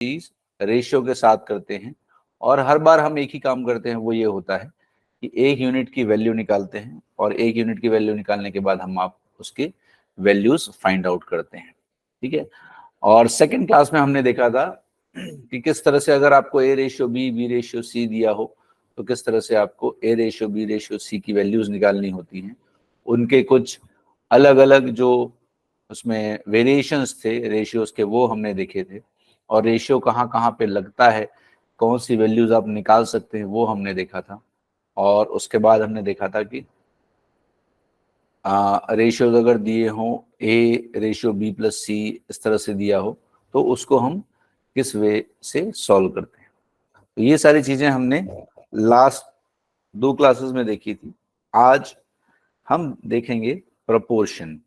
चीज रेशियो के साथ करते हैं और हर बार हम एक ही काम करते हैं, वो ये होता है कि एक यूनिट की वैल्यू निकालते हैं और एक यूनिट की वैल्यू निकालने के बाद हम आप उसके वैल्यूज फाइंड आउट करते हैं। ठीक है। और सेकंड क्लास में हमने देखा था कि किस तरह से अगर आपको A ratio B ratio C दिया हो तो किस तरह से आपको A ratio B ratio C की वैल्यूज निकालनी होती हैं। उनके कुछ अलग अलग जो उसमें वेरिएशंस थे रेशियोज के वो हमने देखे थे, और रेशियो कहाँ कहाँ पे लगता है, कौन सी वैल्यूज आप निकाल सकते हैं, वो हमने देखा था। और उसके बाद हमने देखा था कि रेशियोज अगर दिए हों ए रेशियो बी प्लस सी इस तरह से दिया हो तो उसको हम किस वे से सॉल्व करते हैं। तो ये सारी चीजें हमने लास्ट 2 क्लासेस में देखी थी। आज हम देखेंगे प्रपोर्शन।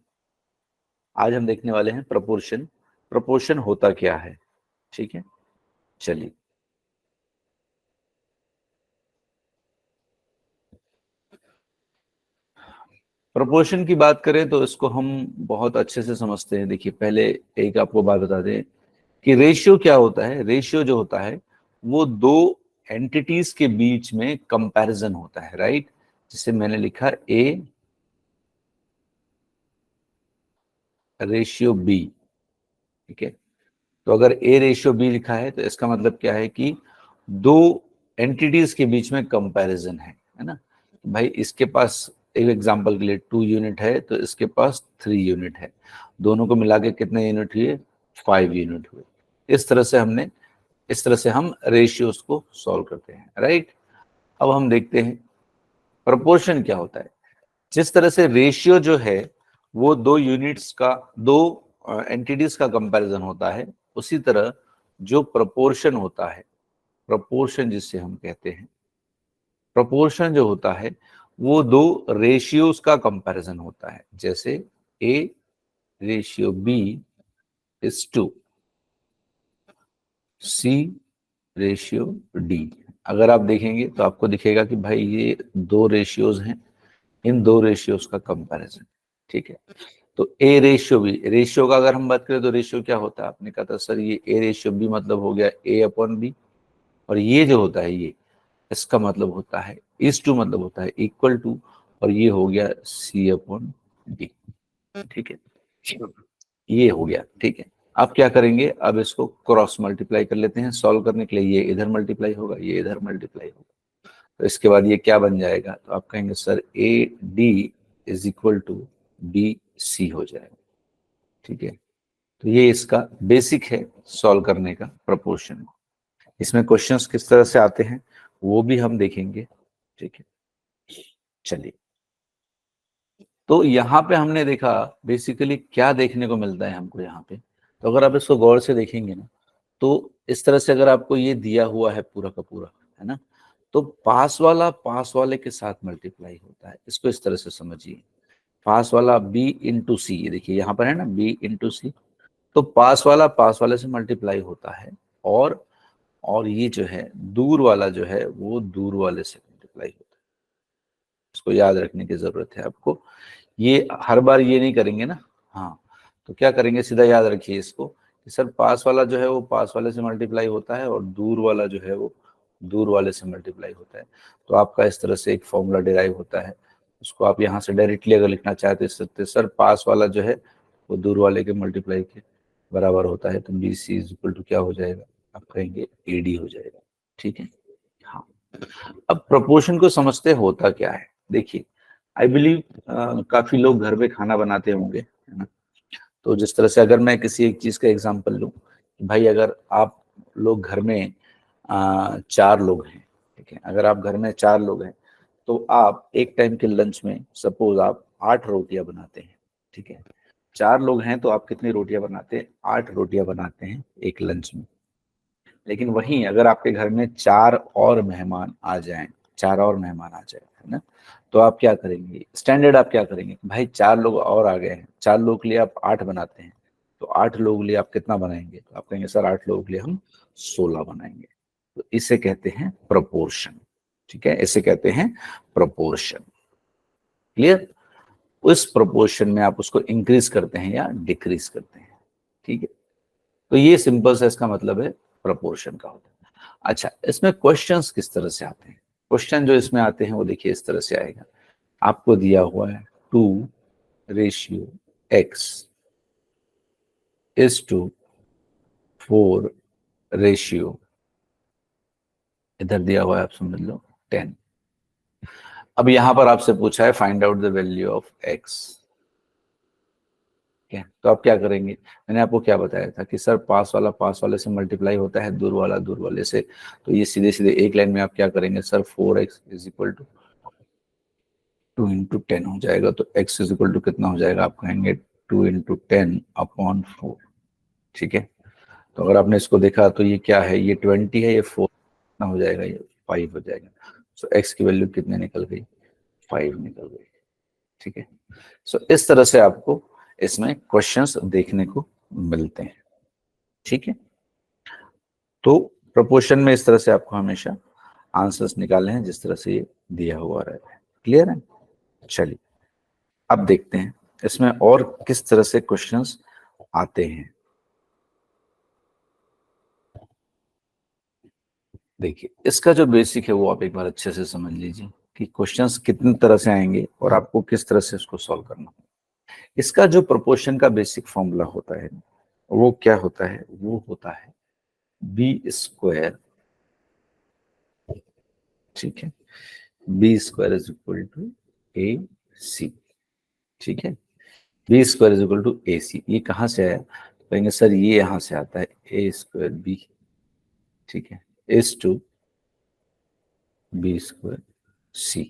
आज हम देखने वाले हैं प्रपोर्शन। प्रपोर्शन होता क्या है, ठीक है। चलिए, प्रपोर्शन की बात करें तो इसको हम बहुत अच्छे से समझते हैं। देखिए, पहले एक आपको बात बता दें कि रेशियो क्या होता है। रेशियो जो होता है वो दो एंटिटीज के बीच में कंपैरिजन होता है, राइट। जिसे मैंने लिखा ए रेशियो बी, ठीक है। तो अगर ए रेशियो बी लिखा है तो इसका मतलब क्या है कि दो एंटिटीज के बीच में कंपैरिजन है ना। भाई इसके पास एक एग्जांपल के लिए 2 यूनिट है तो इसके पास 3 यूनिट है, दोनों को मिला के कितने यूनिट हुए, 5 यूनिट हुए। इस तरह से हम रेशियोज को सॉल्व करते हैं, राइट। अब हम देखते हैं प्रोपोर्शन क्या होता है। जिस तरह से रेशियो जो है वो दो यूनिट्स का, दो एंटिटीज का कंपैरिजन होता है, उसी तरह जो प्रोपोर्शन होता है, प्रोपोर्शन जिससे हम कहते हैं, प्रोपोर्शन जो होता है वो दो रेशियोज का कंपैरिजन होता है। जैसे A ratio B is to C ratio D. अगर आप देखेंगे तो आपको दिखेगा कि भाई ये दो रेशियोज हैं, इन दो रेशियोज का कंपैरिजन, ठीक है। तो ए रेशियो बी, रेशियो का अगर हम बात करें तो रेशियो क्या होता है, आपने कहा था सर ये ए रेशियो बी मतलब हो गया ए अपॉन बी, और ये जो होता है ये इसका मतलब होता है इज टू, मतलब होता है इक्वल टू, और ये हो गया सी अपॉन डी, ठीक है। ये हो गया, ठीक है। अब क्या करेंगे, अब इसको क्रॉस मल्टीप्लाई कर लेते हैं सॉल्व करने के लिए। ये इधर मल्टीप्लाई होगा, ये इधर मल्टीप्लाई होगा, तो इसके बाद ये क्या बन जाएगा, तो आप कहेंगे sir A D is equal to B C हो जाएगा, ठीक है। तो ये इसका बेसिक है सॉल्व करने का प्रोपोर्शन। इसमें क्वेश्चंस किस तरह से आते हैं वो भी हम देखेंगे, ठीक है। चलिए, तो यहाँ पे हमने देखा बेसिकली क्या देखने को मिलता है हमको यहाँ पे। तो अगर आप इसको गौर से देखेंगे ना, तो इस तरह से अगर आपको ये दिया हुआ है पूरा का पूरा, है ना, तो पास वाला पास वाले के साथ मल्टीप्लाई होता है। इसको इस तरह से समझिए, पास वाला b इंटू सी, ये देखिए यहाँ पर है ना b इंटू सी, तो पास वाला पास वाले से मल्टीप्लाई होता है, और ये जो है दूर वाला जो है वो दूर वाले से मल्टीप्लाई होता है। इसको याद रखने की जरूरत है आपको, ये हर बार ये नहीं करेंगे ना। हाँ, तो क्या करेंगे, सीधा याद रखिए इसको कि सर पास वाला जो है वो पास वाले से मल्टीप्लाई होता है और दूर वाला जो है वो दूर वाले से मल्टीप्लाई होता है। तो आपका इस तरह से एक फॉर्मूला डिराइव होता है। उसको आप यहाँ से डायरेक्टली अगर लिखना चाहते हैं, सर पास वाला जो है वो दूर वाले के मल्टीप्लाई के बराबर होता है, तो B C is equal to क्या हो जाएगा, आप कहेंगे ए डी हो जाएगा, ठीक है। हाँ, अब प्रोपोर्शन को समझते होता क्या है। देखिए, आई बिलीव काफी लोग घर में खाना बनाते होंगे, है ना। तो जिस तरह से अगर मैं किसी एक चीज का एग्जांपल लूं, भाई अगर आप लोग घर में 4 लोग हैं, ठीक है, अगर आप घर में 4 लोग हैं तो आप एक टाइम के लंच में सपोज आप 8 रोटियां बनाते हैं, ठीक है। 4 लोग हैं तो आप कितनी रोटियां बनाते हैं, 8 रोटियां बनाते हैं एक लंच में। लेकिन वहीं अगर आपके घर में 4 और मेहमान आ जाएं, 4 और मेहमान आ जाए, है ना, तो आप क्या करेंगे, स्टैंडर्ड आप क्या करेंगे, भाई 4 लोग और आ गए हैं, 4 लोगों के लिए आप 8 बनाते हैं, तो 8 लोगों के लिए आप कितना बनाएंगे, तो आप कहेंगे सर 8 लोगों के लिए हम 16 बनाएंगे। तो इसे कहते हैं प्रोपोर्शन, ठीक है, इसे कहते हैं प्रोपोर्शन। क्लियर। उस प्रोपोर्शन में आप उसको इंक्रीज करते हैं या डिक्रीज करते हैं, ठीक है। तो ये सिंपल सा इसका मतलब है प्रपोर्शन का होता है। अच्छा, इसमें क्वेश्चंस किस तरह से आते हैं? क्वेश्चन जो इसमें आते हैं वो देखिए इस तरह से आएगा। आपको दिया हुआ है 2:x इज टू 4, इधर दिया हुआ है आप समझ लो 10। अब यहां पर आपसे पूछा है find out the value of x। तो आप क्या करेंगे? मैंने आपको क्या बताया था कि सर पास वाले से मल्टीप्लाई होता है, दूर वाले से। तो ये सीधे सीधे एक लाइन में आप क्या करेंगे sir, 4x is equal to 2 × 10 हो जाएगा। तो x इज इक्वल टू कितना हो जाएगा? आप कहेंगे 2 × 10/4। ठीक है, तो अगर आपने इसको देखा तो ये क्या है, ये 20 है, ये 4 कितना हो जाएगा, ये 5 हो जाएगा। सो x की वैल्यू कितने निकल गई? 5 निकल गई। ठीक है, सो इस तरह से आपको इसमें क्वेश्चंस देखने को मिलते हैं। ठीक है, तो प्रोपोर्शन में इस तरह से आपको हमेशा आंसर्स निकालने हैं जिस तरह से ये दिया हुआ रहता है। क्लियर है? चलिए अब देखते हैं इसमें और किस तरह से क्वेश्चंस आते हैं। देखिए इसका जो बेसिक है वो आप एक बार अच्छे से समझ लीजिए कि क्वेश्चंस कितनी तरह से आएंगे और आपको किस तरह से उसको सॉल्व करना है। इसका जो प्रोपोर्शन का बेसिक फॉर्मूला होता है वो क्या होता है? वो होता है b²। ठीक है, b² is equal to AC। ठीक है, b² is equal to AC। ये कहाँ से आया? तो कहेंगे सर ये यहाँ से आता है a²b। ठीक है, इज टू b²c।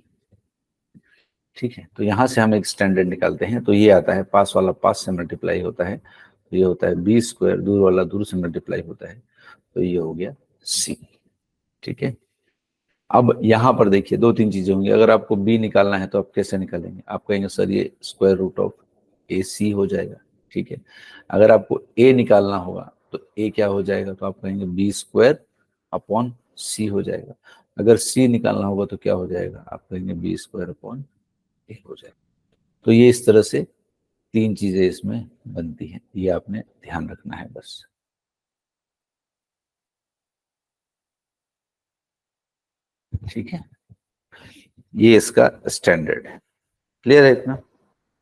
ठीक है, तो यहाँ से हम एक स्टैंडर्ड निकालते हैं। तो ये आता है पास वाला पास से मल्टीप्लाई होता है, तो ये होता है b², दूर वाला दूर से मल्टीप्लाई होता है, तो ये हो गया c। ठीक है, अब यहाँ पर देखिए दो तीन चीजें होंगी। अगर आपको b निकालना है तो आप कैसे निकालेंगे? आप कहेंगे सर ये √AC हो जाएगा। ठीक है, अगर आपको a निकालना होगा तो a क्या हो जाएगा? तो आप कहेंगे b²/c हो जाएगा। अगर c निकालना होगा तो क्या हो जाएगा? आप कहेंगे b²/a हो जाएगा। तो ये इस तरह से तीन चीजें इसमें बनती हैं, ये आपने ध्यान रखना है बस। ठीक है, ये इसका स्टैंडर्ड है। क्लियर है इतना?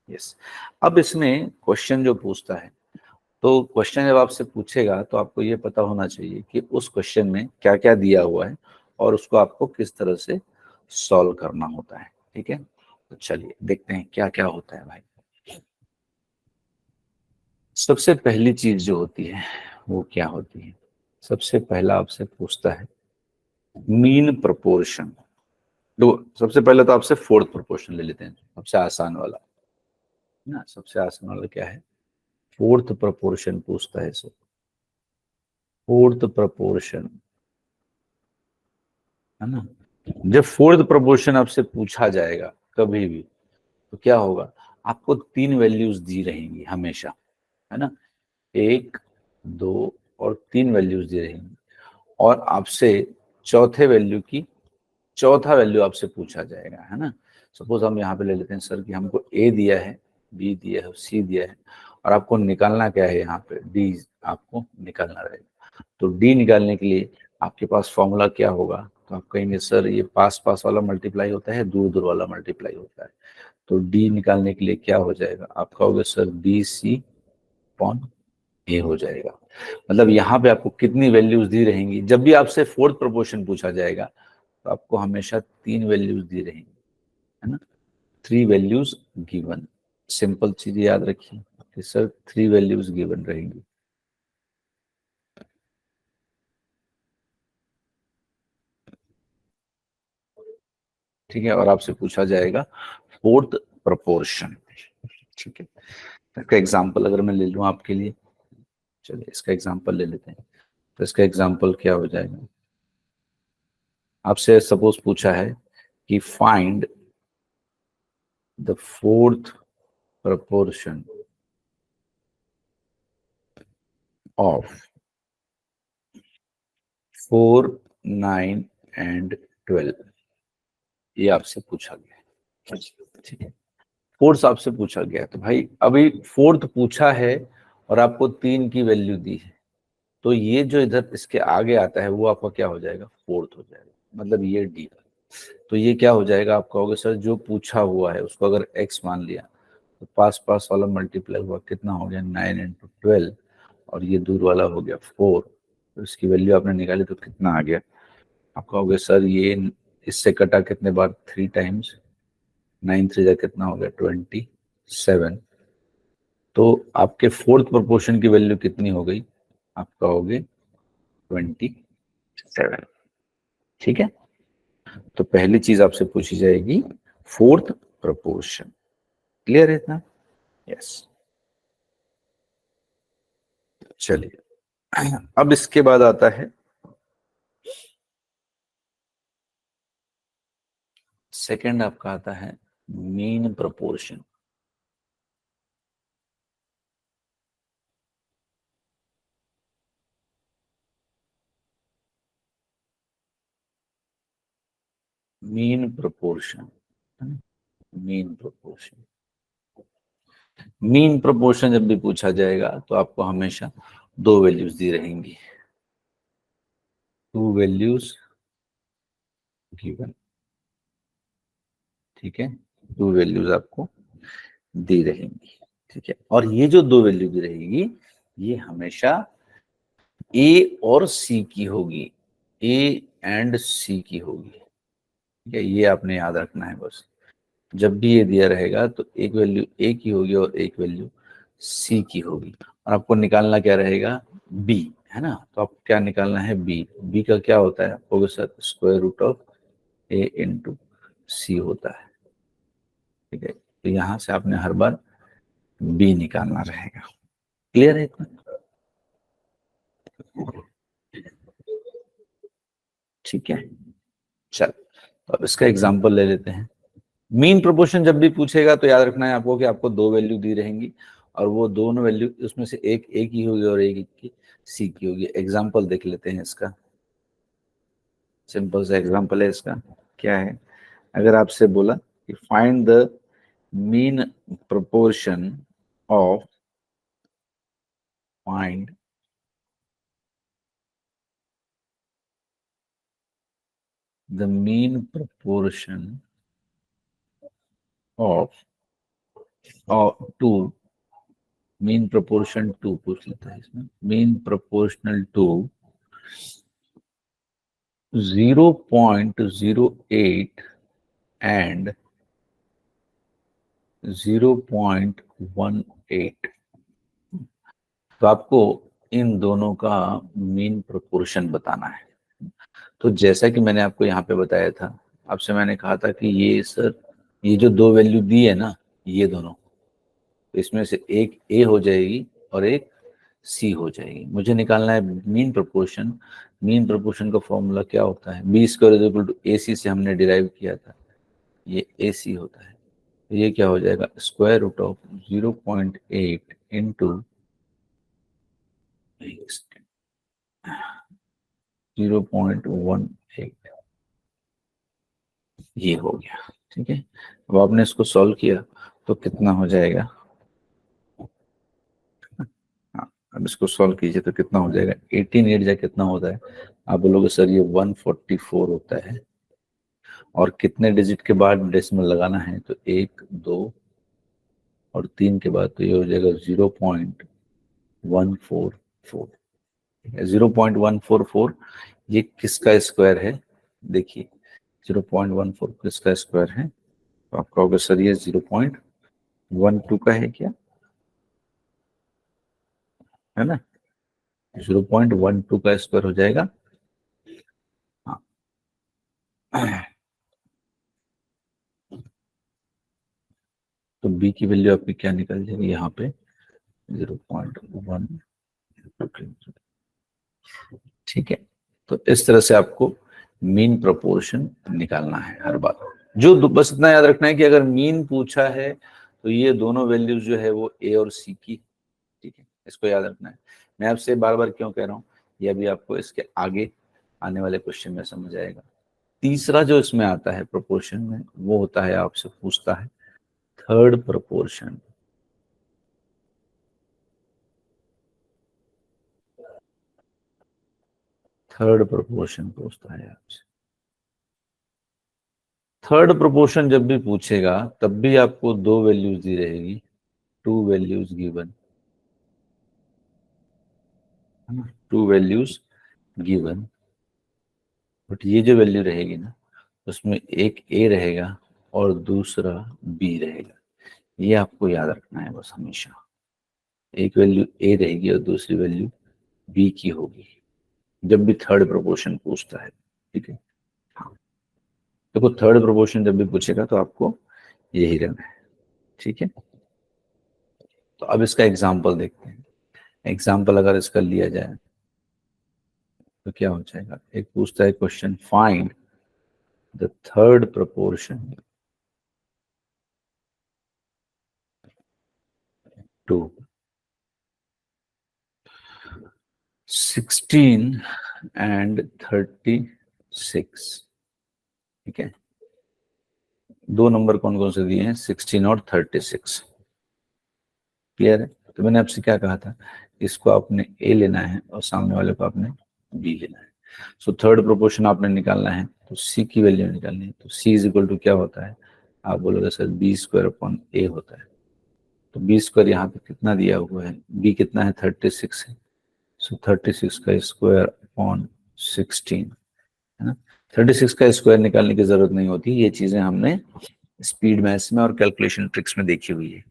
यस। अब इसमें क्वेश्चन जो पूछता है, तो क्वेश्चन जब आपसे पूछेगा तो आपको ये पता होना चाहिए कि उस क्वेश्चन में क्या क्या दिया हुआ है और उसको आपको किस तरह से सॉल्व करना होता है। ठीक है, तो चलिए देखते हैं क्या क्या होता है भाई। सबसे पहली चीज जो होती है वो क्या होती है? सबसे पहला आपसे पूछता है मीन प्रोपोर्शन। तो सबसे पहले तो आपसे फोर्थ प्रोपोर्शन ले लेते हैं, सबसे आसान वाला ना। सबसे आसान वाला क्या है? फोर्थ प्रोपोर्शन पूछता है इसे। फोर्थ प्रोपोर्शन है ना। जब फोर्थ प्रोपोर्शन आपसे पूछा जाएगा कभी भी, तो क्या होगा? आपको तीन वैल्यूज दी रहेंगी हमेशा, है ना। 1, 2 और 3 वैल्यूज दी रहेंगी और आपसे चौथा वैल्यू आपसे पूछा जाएगा, है ना। सपोज हम यहाँ पे ले लेते हैं सर कि हमको A दिया है, B दिया है, C दिया है और आपको निकालना क्या है? यहाँ पे D आपको निकालना रहेगा। तो D निकालने के लिए आपके पास फॉर्मूला क्या होगा? तो आप कहेंगे सर ये पास पास वाला मल्टीप्लाई होता है, दूर दूर वाला मल्टीप्लाई होता है। तो D निकालने के लिए क्या हो जाएगा? आप कहोगे सर BC/A हो जाएगा। मतलब यहाँ पे आपको कितनी वैल्यूज दी रहेंगी? जब भी आपसे फोर्थ प्रोपोर्शन पूछा जाएगा तो आपको हमेशा 3 वैल्यूज दी रहेंगी, है ना। 3 वैल्यूज गिवन। सिंपल चीज याद रखिए कि सर 3 वैल्यूज गिवन रहेंगी। ठीक है, और आपसे पूछा जाएगा फोर्थ प्रोपोर्शन। ठीक है, इसका एग्जांपल अगर मैं ले लूं आपके लिए, चलिए इसका एग्जांपल ले लेते हैं। तो इसका एग्जांपल क्या हो जाएगा? आपसे सपोज पूछा है कि find the fourth proportion of 4, 9 and 12। ये आपसे पूछा गया है। ठीक है, फोर्थ आपसे पूछा गया है, तो भाई अभी फोर्थ पूछा है और आपको 3 की वैल्यू दी है, तो ये जो इधर इसके आगे आता है वो आपका क्या हो जाएगा, फोर्थ हो जाएगा, मतलब ये डी। तो ये क्या हो जाएगा, आप कहोगे सर जो पूछा हुआ है उसको अगर x मान लिया तो पास पास वाला मल्टीप्लाई हुआ कितना हो गया 9 × 12, और ये दूर वाला हो गया 4, तो इसकी वैल्यू आपने निकाली तो कितना आ गया। आप कहोगे सर ये इससे कटा कितने बार, 3 टाइम्स, 9 3 जा कितना हो गया 27। तो आपके फोर्थ प्रोपोर्शन की वैल्यू कितनी हो गई, आप कहोगे 27। ठीक है, तो पहली चीज आपसे पूछी जाएगी फोर्थ प्रोपोर्शन। क्लियर है इतना? यस। चलिए, अब इसके बाद आता है सेकंड, आपका आता है mean proportion. Mean proportion, mean proportion, mean proportion जब भी पूछा जाएगा तो आपको हमेशा दो वैल्यूज दी रहेंगी, टू वैल्यूज गिवन। ठीक है, टू वैल्यूज आपको दी रहेंगी। ठीक है, और ये जो दो वैल्यू दी रहेगी ये हमेशा ए और सी की होगी, ए एंड सी की होगी। ठीक है, ये आपने याद रखना है बस। जब भी ये दिया रहेगा तो एक वैल्यू ए की होगी और एक वैल्यू सी की होगी, और आपको निकालना क्या रहेगा, बी, है ना। तो आपको क्या निकालना है, बी। बी का क्या होता है, आपको sir square root of A into C होता है। ठीक है, तो यहां से आपने हर बार बी निकालना रहेगा। क्लियर है इतना? ठीक है, चल, तो अब इसका एग्जांपल ले लेते हैं। मीन प्रोपोर्शन जब भी पूछेगा तो याद रखना है आपको कि आपको दो वैल्यू दी रहेंगी, और वो दोनों वैल्यू उसमें से एक ए की होगी और एक की सी की होगी। एग्जांपल देख लेते हैं इसका। सिंपल सा एग्जांपल है इसका। क्या है, अगर आपसे बोला कि find the mean proportion of, find the mean proportion of two, mean proportion to पूछ लेते हैं इसमें, मीन प्रोपोर्शनल टू 0.08 एंड 0.18। तो आपको इन दोनों का मीन प्रोपोर्शन बताना है। तो जैसा कि मैंने आपको यहाँ पे बताया था, आपसे मैंने कहा था कि ये सर ये जो दो वैल्यू दी है ना, ये दोनों, तो इसमें से एक ए हो जाएगी और एक सी हो जाएगी। मुझे निकालना है मीन प्रोपोर्शन। मीन प्रोपोर्शन का फॉर्मूला क्या होता है, बी स्क्वायर इक्वल टू ए सी से हमने डिराइव किया था, ये ए सी होता है। तो ये क्या हो जाएगा, स्क्वायर रूट ऑफ 0.8 इंटू 0.18, ये हो गया। ठीक है, अब आपने इसको सॉल्व किया तो कितना हो जाएगा, हाँ, अब इसको सॉल्व कीजिए तो कितना हो जाएगा, 18 8 जा कितना होता है, आप बोलोगे सर ये 144 होता है। और कितने डिजिट के बाद डेसिमल लगाना है, तो 1 2 और 3 के बाद, तो ये हो जाएगा 0.144। 0.144 ये किसका स्क्वायर है, देखिए 0.14 किसका स्क्वायर है, तो आप कहोगे सर ये 0.12 का है क्या, है ना, 0.12 का स्क्वायर हो जाएगा। हाँ, तो बी की वैल्यू आपकी क्या निकल जाएगी यहाँ पे, 0.1। ठीक है, तो इस तरह से आपको मीन प्रोपोर्शन निकालना है हर बार। जो बस इतना याद रखना है कि अगर मीन पूछा है तो ये दोनों वैल्यूज जो है वो ए और सी की। ठीक है, इसको याद रखना है। मैं आपसे बार बार क्यों कह रहा हूँ, ये अभी आपको इसके आगे आने वाले क्वेश्चन में समझ आएगा। तीसरा जो इसमें आता है प्रोपोर्शन में, वो होता है, आपसे पूछता है थर्ड प्रोपोर्शन। थर्ड प्रोपोर्शन पूछता है आपसे। थर्ड प्रोपोर्शन जब भी पूछेगा तब भी आपको दो वैल्यूज दी रहेगी, टू वैल्यूज गिवन, है ना, टू वैल्यूज गिवन। बट ये जो वैल्यू रहेगी ना, उसमें एक ए रहेगा और दूसरा बी रहेगा। ये आपको याद रखना है बस हमेशा। एक वैल्यू ए रहेगी और दूसरी वैल्यू बी की होगी जब भी थर्ड प्रोपोर्शन पूछता है। ठीक है, हाँ। देखो थर्ड प्रोपोर्शन जब भी पूछेगा तो आपको यही रहना है। ठीक है, तो अब इसका एग्जाम्पल देखते हैं। एग्जाम्पल अगर इसका लिया जाए तो क्या हो जाएगा। एक पूछता है question, find the third proportion to 16 and 36। ठीक है, दो नंबर कौन कौन से दिए हैं, 16 और 36। क्लियर है। तो मैंने आपसे क्या कहा था, इसको आपने ए लेना है और सामने वाले को आपने बी लेना है। सो थर्ड प्रोपोर्शन आपने निकालना है तो सी की वैल्यू निकालनी है। तो सी इज इक्वल टू क्या होता है, आप बोलोगे सर बी स्क्वायर अपॉन ए होता है। तो बी स्क्वायर यहाँ पे कितना दिया हुआ है, बी कितना है 36 है। सो 36 का स्क्वायर अपॉन 16, है ना। 36 का स्क्वायर निकालने की जरूरत नहीं होती, ये चीजें हमने स्पीड मैथ्स में और कैलकुलेशन ट्रिक्स में देखी हुई है।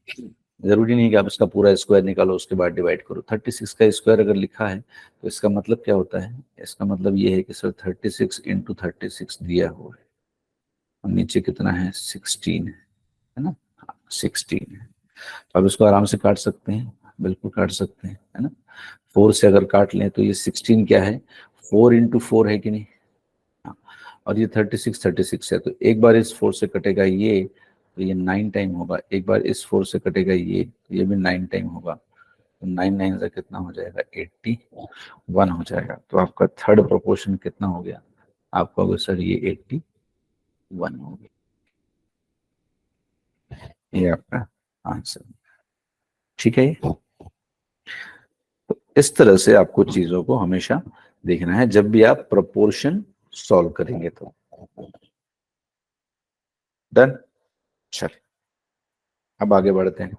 जरूरी नहीं कि आप इसका पूरा स्क्वायर निकालो उसके बाद डिवाइड करो। 36 का स्क्वायर अगर लिखा है तो इसका मतलब क्या होता है, इसका मतलब ये है कि सर 36 इंटू 36 दिया हुआ है और नीचे कितना है 16 है ना, 16 है। तो आप इसको आराम से काट सकते हैं, बिल्कुल काट सकते हैं, है ना। 4 से अगर काट लें तो ये 16 क्या है, 4 इंटू 4 है कि नहीं। हाँ, और ये 36 है तो एक बार इस 4 से कटेगा ये, तो ये 9 टाइम होगा। एक बार इस 4 से कटेगा ये, तो ये भी 9 टाइम होगा। तो 9 9 से कितना हो जाएगा, 81 हो जाएगा। तो आपका थर्ड प्रोपोर्शन कितना हो गया, आपका होगा सर ये 81 हो गया। ये आपका आंसर। ठीक है, तो इस तरह से आपको चीजों को हमेशा देखना है जब भी आप प्रोपोर्शन सॉल्व करेंगे तो। डन, चल अब आगे बढ़ते हैं।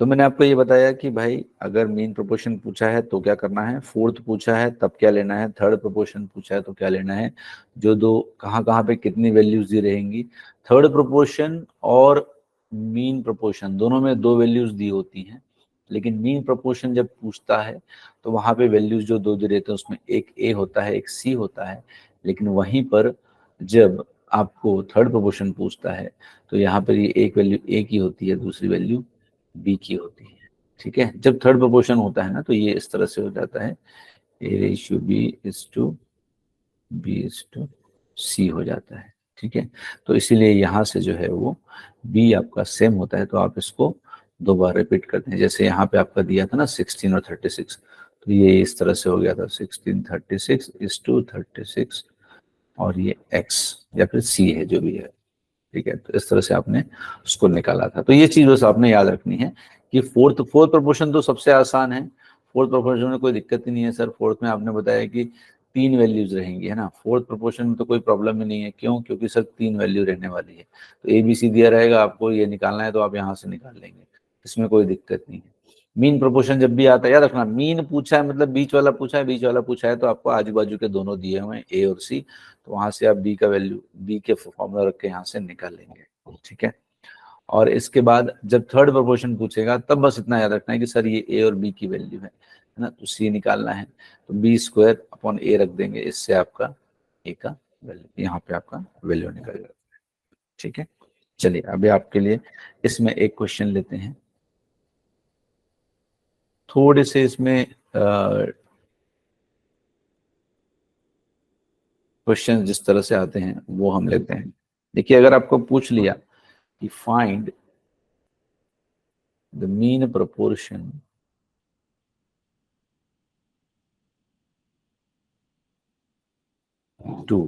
तो मैंने आपको ये बताया कि भाई अगर मीन प्रोपोर्शन पूछा है तो क्या करना है, फोर्थ पूछा है तब क्या लेना है, थर्ड प्रोपोर्शन पूछा है तो क्या लेना है, जो दो कहाँ कहाँ पे कितनी वैल्यूज दी रहेंगी। थर्ड प्रोपोर्शन और मीन प्रोपोर्शन दोनों में दो वैल्यूज दी होती हैं, लेकिन मीन प्रोपोर्शन जब पूछता है तो वहां पे वैल्यूज जो दो दे रहते हैं उसमें एक ए होता है एक सी होता है। लेकिन वहीं पर जब आपको थर्ड प्रोपोर्शन पूछता है तो यहाँ पर ये एक वैल्यू ए की होती है, दूसरी वैल्यू बी की होती है। ठीक है, जब थर्ड प्रोपोर्शन होता है ना तो ये इस तरह से हो जाता है, A ratio B is to B is to C हो जाता है। ठीक है, तो इसीलिए यहाँ से जो है वो बी आपका सेम होता है, तो आप इसको दो बार रिपीट करते हैं। जैसे यहाँ पे आपका दिया था ना 16 और 36, तो ये इस तरह से हो गया था 16 36 इज टू 36 और ये एक्स या फिर सी है जो भी है। ठीक है, तो इस तरह से आपने उसको निकाला था। तो ये चीज बस आपने याद रखनी है कि फोर्थ फोर्थ प्रोपोर्शन तो सबसे आसान है। फोर्थ प्रोपोर्शन में कोई दिक्कत ही नहीं है सर। फोर्थ में आपने बताया कि तीन वैल्यूज रहेंगी, है ना। फोर्थ प्रोपोर्शन में तो कोई प्रॉब्लम ही नहीं है, क्यों, क्योंकि सर तीन वैल्यू रहने वाली है। तो ए बी सी दिया रहेगा, आपको ये निकालना है तो आप यहाँ से निकाल लेंगे, इसमें कोई दिक्कत नहीं है। मीन प्रोपोर्शन जब भी आता है याद रखना, मीन पूछा है मतलब बीच वाला पूछा है, बीच वाला पूछा है तो आपको आजू बाजू के दोनों दिए हुए हैं ए और सी, तो वहां से आप बी का वैल्यू बी के फॉर्मूला रख के यहाँ से निकाल लेंगे। ठीक है, और इसके बाद जब थर्ड प्रोपोर्शन पूछेगा तब बस इतना याद रखना है कि सर ये ए और बी की वैल्यू है ना, तो सी निकालना है तो बी स्क्वायर अपॉन ए रख देंगे, इससे आपका ए का वैल्यू यहाँ पे आपका वैल्यू निकल जाएगा। ठीक है, चलिए अभी आपके लिए इसमें एक क्वेश्चन लेते हैं। थोड़े से इसमें क्वेश्चन जिस तरह से आते हैं वो हम लेते हैं। देखिए अगर आपको पूछ लिया कि find the mean proportion to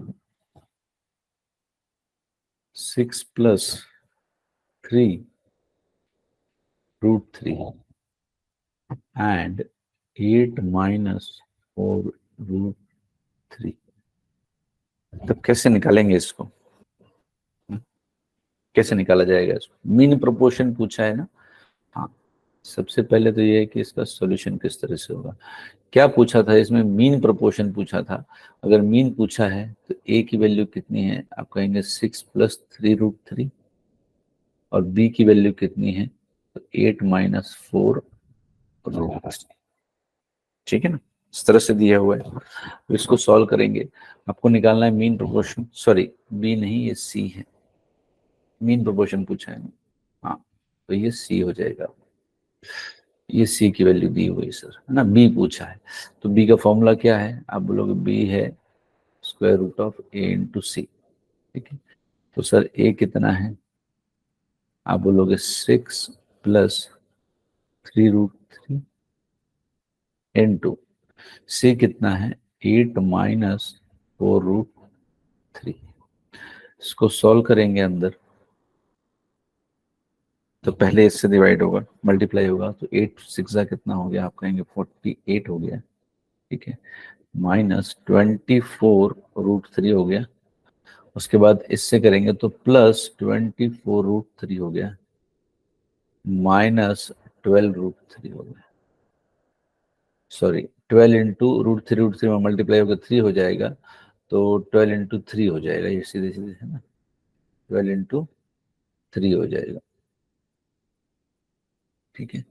6 plus 3 root 3 and 8 minus 4 root 3। तब कैसे निकालेंगे इसको, कैसे निकाला जाएगा इसको? मीन प्रोपोर्शन पूछा है ना। हाँ, सबसे पहले तो ये है कि इसका सॉल्यूशन किस तरह से होगा। क्या पूछा था इसमें? मीन प्रोपोर्शन पूछा था। अगर मीन पूछा है तो ए की वैल्यू कितनी है? आप कहेंगे 6 + 3√3। और बी की वैल्यू कितनी है? तो 8 - 4√3। ठीक है ना, इस तरह से दिया हुआ है। तो इसको सॉल्व करेंगे, आपको निकालना है मीन प्रोपोर्शन। सॉरी, बी नहीं, ये सी है। मीन प्रोपोर्शन पूछा है ना। हाँ, तो ये सी हो जाएगा। ये सी की वैल्यू दी हुई सर, है ना। बी पूछा है तो बी का फॉर्मूला क्या है? आप बोलोगे बी है √A × C। ठीक है, तो सर ए कितना है? आप बोलोगे 6 + 3√3 इंटू सी कितना है? 8 - 4√3। इसको सॉल्व करेंगे अंदर, तो पहले इससे डिवाइड होगा, मल्टीप्लाई होगा, तो 8 6 कितना हो गया? आप कहेंगे 48 हो गया। ठीक है, -24√3 हो गया। उसके बाद इससे करेंगे तो +24√3 हो गया, -12√3 हो गया। सॉरी, 12 इंटू √3 में मल्टीप्लाई होकर 3 हो जाएगा, तो 12 इंटू 3 हो जाएगा, ये सीधे सीधे है ना। 12 इंटू 3 हो जाएगा। ठीक है,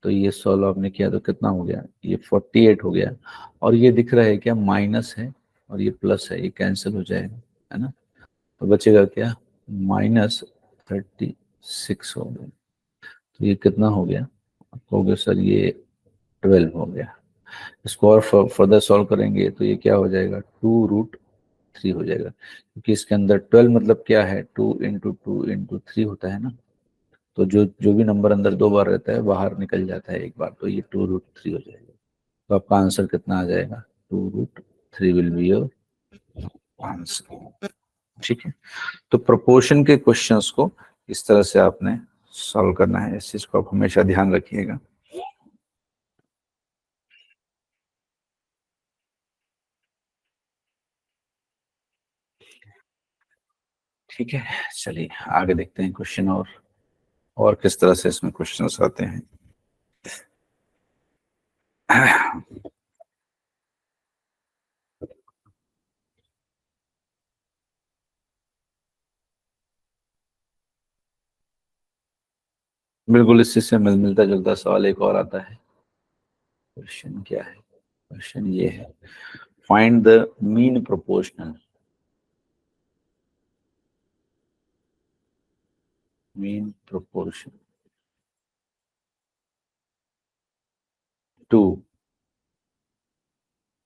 तो ये सॉल्व आपने किया तो कितना हो गया? ये 48 हो गया। और ये दिख रहा है क्या? माइनस है और ये प्लस है, ये कैंसिल हो जाएगा, है ना। तो बचेगा क्या? -36 हो गया। तो ये कितना हो गया? हो गया सर ये 12 हो गया। इसको और फर्दर सॉल्व करेंगे तो ये क्या हो जाएगा? 2√3 हो जाएगा, क्योंकि इसके अंदर 12 मतलब क्या है? 2 × 2 × 3 होता है ना। तो जो जो भी नंबर अंदर 2 बार रहता है बाहर निकल जाता है एक बार, तो ये 2√3 हो जाएगा। तो आपका आंसर कितना आ जाएगा? 2√3 विल बी योर आंसर। ठीक है, तो प्रोपोर्शन के क्वेश्चंस को इस तरह से आपने सॉल्व करना है, इस चीज को आप हमेशा ध्यान रखिएगा। ठीक है, चलिए आगे देखते हैं क्वेश्चन, और किस तरह से इसमें क्वेश्चंस आते हैं। बिल्कुल इसी से मिलता जुलता सवाल एक और आता है। क्वेश्चन क्या है? क्वेश्चन ये है, find the mean proportional, mean proportion to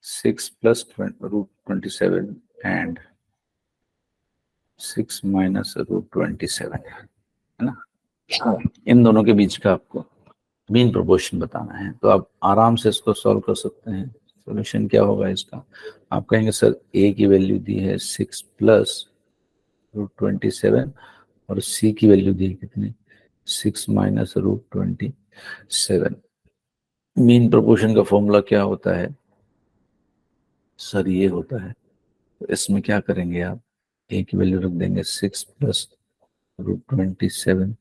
6 + √27 and 6 - √27, है ना। इन दोनों के बीच का आपको मीन प्रोपोर्शन बताना है, तो आप आराम से इसको सॉल्व कर सकते हैं। सॉल्यूशन क्या होगा इसका? आप कहेंगे सर ए की वैल्यू दी है 6 + √27 और सी की वैल्यू दी है कितनी? 6 - √27। मीन प्रोपोर्शन का फॉर्मूला क्या होता है सर? ये होता है, तो इसमें क्या करेंगे आप? ए की वैल्यू रख देंगे 6 + √27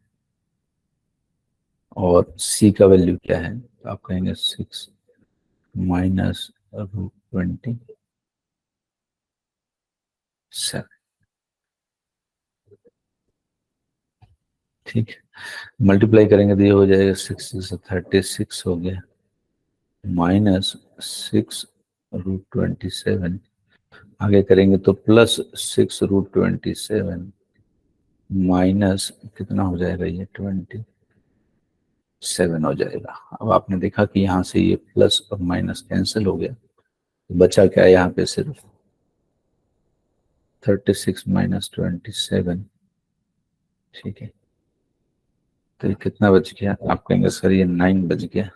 और सी का वैल्यू क्या है? तो आप कहेंगे 6 - √27। ठीक है, मल्टीप्लाई करेंगे तो ये हो जाएगा 6 से 36 हो गया, -6√27। आगे करेंगे तो +6√27 माइनस कितना हो जाएगा? ये 27 हो जाएगा। अब आपने देखा कि यहाँ से ये प्लस और माइनस कैंसिल हो गया, तो बचा क्या है यहाँ पे? सिर्फ 36 - 27। ठीक है, तो ये कितना बच गया? आप कहेंगे सर ये 9 बच गया।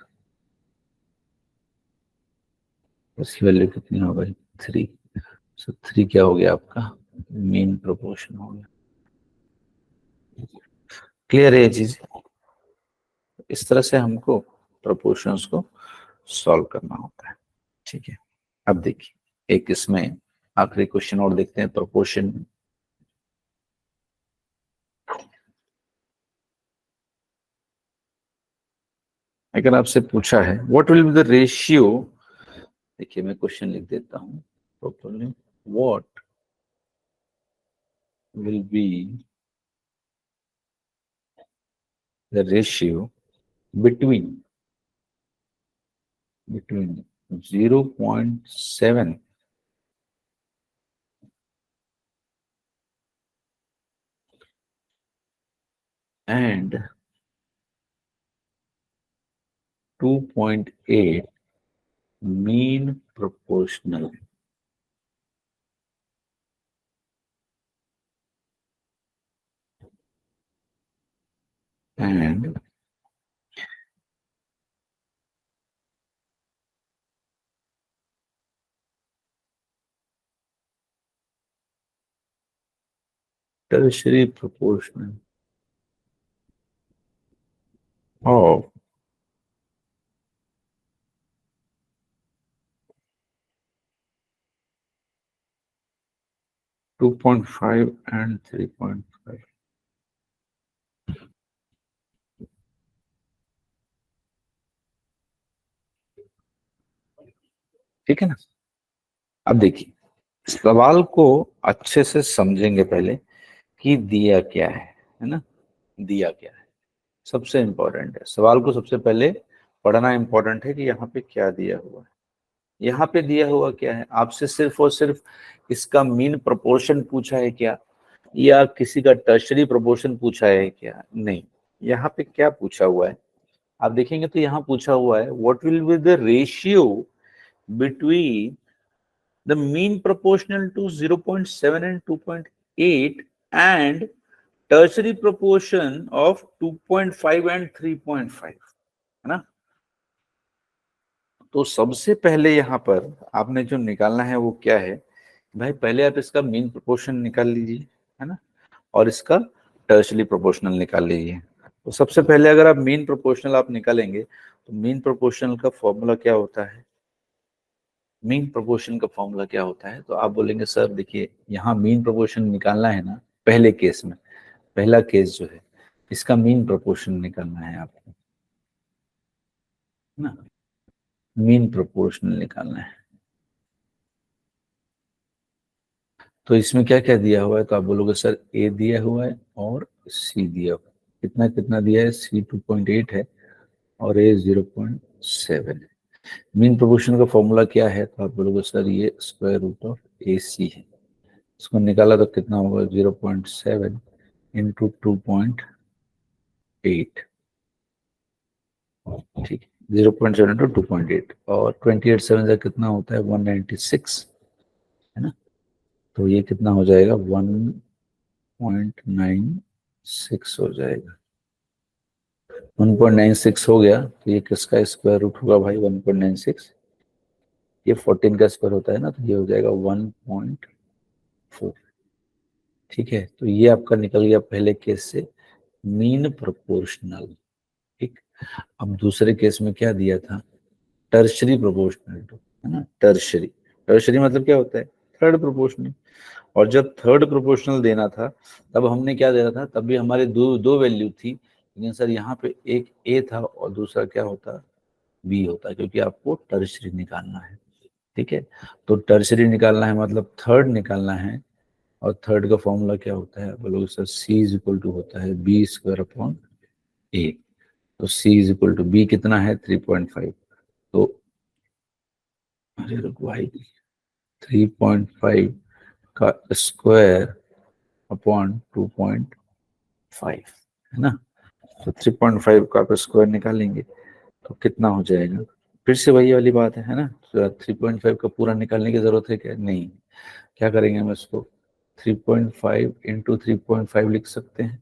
इसकी वैल्यू कितनी हो गई? 3। सो 3 क्या हो गया आपका? मीन प्रोपोर्शन हो गया। क्लियर है ये चीज? इस तरह से हमको प्रोपोर्शंस को सॉल्व करना होता है। ठीक है, अब देखिए एक इसमें आखिरी क्वेश्चन और देखते हैं प्रोपोर्शन। अगर आपसे पूछा है what will be the ratio, देखिए मैं क्वेश्चन लिख देता हूं properly, what will be the ratio between 0.7 and 2.8 mean proportional and tertiary proportional of 2.5 and 3.5। ठीक है ना। अब देखिए सवाल को अच्छे से समझेंगे पहले कि दिया क्या है ना, दिया क्या है सबसे इंपॉर्टेंट है। सवाल को सबसे पहले पढ़ना इंपॉर्टेंट है कि यहाँ पे क्या दिया हुआ है। यहाँ पे दिया हुआ क्या है, आपसे सिर्फ और सिर्फ इसका मीन प्रोपोर्शन पूछा है क्या, या किसी का टर्शरी प्रोपोर्शन पूछा है क्या, नहीं। यहाँ पे क्या पूछा हुआ है आप देखेंगे तो यहाँ पूछा हुआ है what will be the ratio between the mean proportional to 0.7 and 2.8 and tertiary proportion of 2.5 and 3.5, है ना। तो सबसे पहले यहाँ पर आपने जो निकालना है वो क्या है भाई, पहले आप इसका मीन प्रोपोर्शन निकाल लीजिए, है ना, और इसका टर्शरी प्रोपोर्शनल निकाल लीजिए। तो सबसे पहले अगर आप मीन प्रोपोर्शनल आप निकालेंगे तो मीन प्रोपोर्शनल का फॉर्मूला क्या होता है, मीन प्रोपोर्शन का फॉर्मूला क्या होता है, तो आप बोलेंगे सर देखिए यहाँ मीन प्रोपोर्शन निकालना है ना, पहले केस में, पहला केस जो है इसका मीन प्रोपोर्शन निकालना है आपको, है ना, मीन प्रोपोर्शनल निकालना है। तो इसमें क्या क्या दिया हुआ है, तो आप बोलोगे सर ए दिया हुआ है और सी दिया हुआ है। कितना कितना दिया है, सी 2.8 है और ए 0.7 है। मीन प्रोपोर्शन का फॉर्मूला क्या है, तो आप बोलोगे सर ये स्क्वायर रूट ऑफ ए सी है। इसको निकाला तो कितना होगा 0.7 इंटू 2.8, ठीक है, 0.7 इंटू 2.8 और 28 7 का कितना होता है 196, है ना। तो ये कितना हो जाएगा 1.96 हो जाएगा। 1.96 हो गया तो ये किसका स्क्वायर रूट होगा भाई 1.96, ये 14 का स्क्वायर होता है ना, तो ये हो जाएगा 1.4। ठीक है, तो ये आपका निकल गया पहले केस से मीन प्रोपोर्शनल। ठीक, अब दूसरे केस में क्या दिया था, टर्शरी प्रोपोर्शनल टू, है ना, टर्शरी, टर्शरी मतलब क्या होता है थर्ड प्रोपोर्शनल। और जब थर्ड प्रोपोर्शनल देना था तब हमने क्या देना था, तब भी हमारे दो दो वैल्यू थी, लेकिन सर यहाँ पे एक ए था और दूसरा क्या होता बी होता, क्योंकि आपको टर्शरी निकालना है। ठीक है, तो टर्शरी निकालना है मतलब थर्ड निकालना है, और थर्ड का फॉर्मूला क्या होता है बोलोगे sir C is equal to होता है बी स्क्वायर अपॉन ए। तो C is equal to B कितना है 3.5, तो अरे रुक भाई 3.5 का स्क्वायर अपॉन 2.5, है ना। तो 3.5 का आप स्क्वायर निकालेंगे तो कितना हो जाएगा, फिर से वही वाली बात है ना। तो 3.5 का पूरा निकालने की जरूरत है क्या, नहीं। क्या करेंगे हम इसको 3.5 इंटू 3.5 लिख सकते हैं,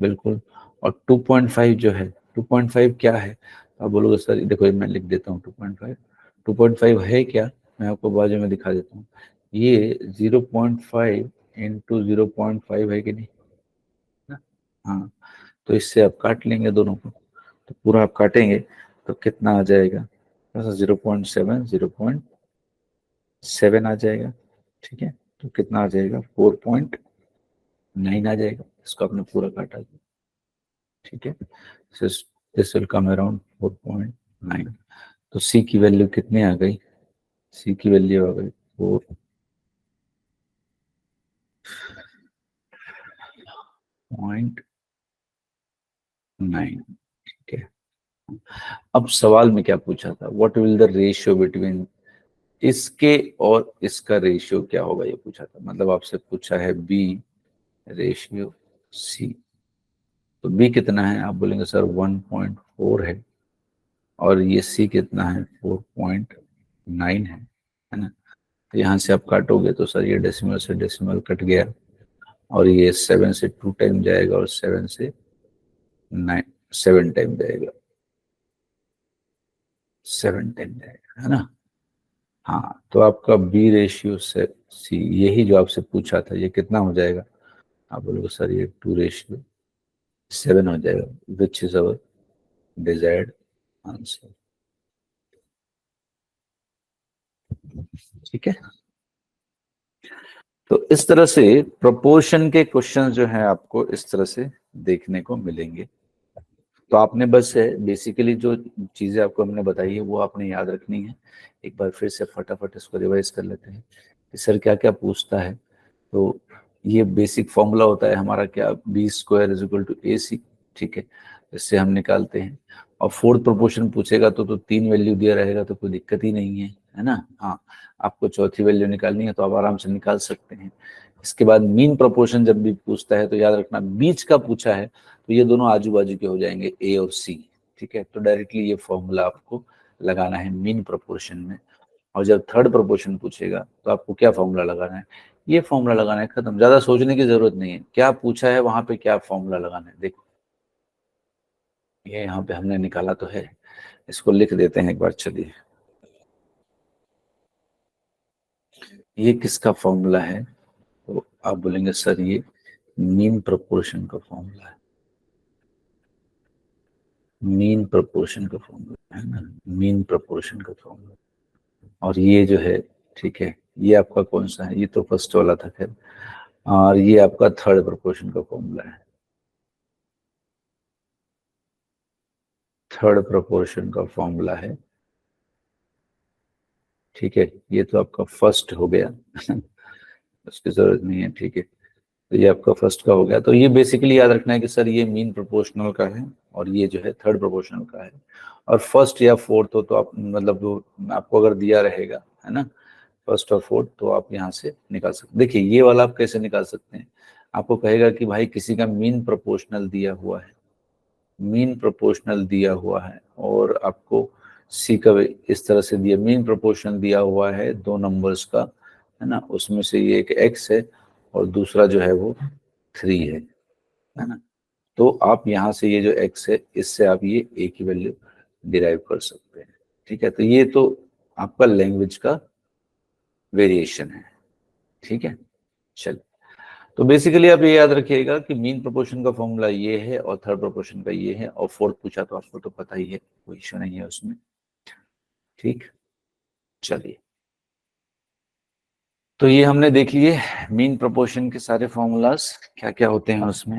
बिल्कुल। और 2.5 जो है 2.5 क्या है, आप बोलोगे सर देखो ये मैं लिख देता हूँ 2.5, 2.5 है क्या, मैं आपको बाजू में दिखा देता हूँ। ये 0.5 इंटू 0.5 है कि नहीं ना? हाँ, तो इससे आप काट लेंगे दोनों को, तो पूरा आप काटेंगे तो कितना आ जाएगा 0.7, 0.7 7 आ जाएगा, ठीक है। तो कितना आ जाएगा, 4.9 आ जाएगा। इसको आपने पूरा काटा दिया, ठीक है। This will come around 4.9। तो सी की वैल्यू कितनी आ गई, सी की वैल्यू आ गई 4.9, ठीक है। अब सवाल में क्या पूछा था, what will the ratio between, इसके और इसका रेशियो क्या होगा ये पूछा था। मतलब आपसे पूछा है बी रेशियो सी। तो बी कितना है, आप बोलेंगे सर 1.4 है, और ये सी कितना है 4.9 है ना। तो यहाँ से आप काटोगे तो सर ये डेसिमल से डेसिमल कट गया, और ये 7 से 2 टाइम जाएगा, और 7 से 9, 7 टाइम जाएगा, 7 टाइम जाएगा, है ना। हाँ, तो आपका बी रेशियो से सी, यही जो आपसे पूछा था, ये कितना हो जाएगा। आप बोलोगे सर ये 2:7 हो जाएगा, which is our desired answer, ठीक है। तो इस तरह से प्रोपोर्शन के क्वेश्चन जो है आपको इस तरह से देखने को मिलेंगे। तो आपने बस बेसिकली जो चीजें आपको हमने बताई है वो आपने याद रखनी है। एक बार फिर से फटाफट इसको रिवाइज कर लेते हैं कि सर क्या क्या पूछता है। तो ये बेसिक फॉर्मूला होता है हमारा, क्या, B² = AC, ठीक है। इससे हम निकालते हैं। और फोर्थ प्रोपोर्शन पूछेगा तो 3 वैल्यू दिया रहेगा, तो कोई दिक्कत ही नहीं है ना। हाँ, आपको चौथी वैल्यू निकालनी है तो आप आराम से निकाल सकते हैं। इसके बाद मीन प्रोपोर्शन जब भी पूछता है तो याद रखना, बीच का पूछा है तो ये दोनों आजू बाजू के हो जाएंगे, ए और सी, ठीक है। तो डायरेक्टली ये फॉर्मूला आपको लगाना है मीन प्रोपोर्शन में। और जब थर्ड प्रोपोर्शन पूछेगा तो आपको क्या फॉर्मूला लगाना है, ये फॉर्मूला लगाना है, खत्म। ज्यादा सोचने की जरूरत नहीं है, क्या पूछा है वहां पे क्या फॉर्मूला लगाना है। देखो ये यहाँ पे हमने निकाला तो है, इसको लिख देते हैं एक बार, चलिए। ये किसका फॉर्मूला है, तो आप बोलेंगे सर ये मीन प्रोपोर्शन का फॉर्मूला है। मीन प्रोपोर्शन का फॉर्मूला है ना, मीन प्रोपोर्शन का फॉर्मूला। और ये जो है, ठीक है, ये आपका कौन सा है, ये तो फर्स्ट वाला था खैर। और ये आपका थर्ड प्रोपोर्शन का फॉर्मूला है। थर्ड प्रोपोर्शन का फॉर्मूला है, ठीक है। ये तो आपका फर्स्ट हो गया उसकी जरूरत नहीं है, ठीक है। तो ये आपका फर्स्ट का हो गया। तो ये बेसिकली याद रखना है कि सर ये मीन प्रोपोर्शनल का है, और ये जो है थर्ड प्रोपोर्शनल का है। और फर्स्ट या फोर्थ हो तो आप, मतलब वो आपको अगर दिया रहेगा, है ना, फर्स्ट और फोर्थ, तो आप यहाँ से निकाल सकते। देखिए ये वाला आप कैसे निकाल सकते हैं, आपको कहेगा कि भाई किसी का मीन प्रोपोर्शनल दिया हुआ है, मीन प्रोपोर्शनल दिया हुआ है, और आपको सी का इस तरह से दिया, मीन प्रोपोर्शनल दिया हुआ है 2 नंबर्स का, है ना। उसमें से ये एक एक्स है और दूसरा जो है वो 3 है ना। तो आप यहाँ से ये जो एक्स है, इससे आप ये ए की वैल्यू डिराइव कर सकते हैं, ठीक है। तो ये तो आपका लैंग्वेज का वेरिएशन है, ठीक है। चलिए, तो बेसिकली आप ये याद रखिएगा कि मीन प्रोपोर्शन का फॉर्मूला ये है, और थर्ड प्रोपोर्शन का ये है, और फोर्थ पूछा तो आपको तो पता ही है, कोई इश्यू नहीं है उसमें, ठीक। चलिए, तो ये हमने देख लिए मीन प्रोपोर्शन के सारे फॉर्मूलाज क्या क्या होते हैं उसमें।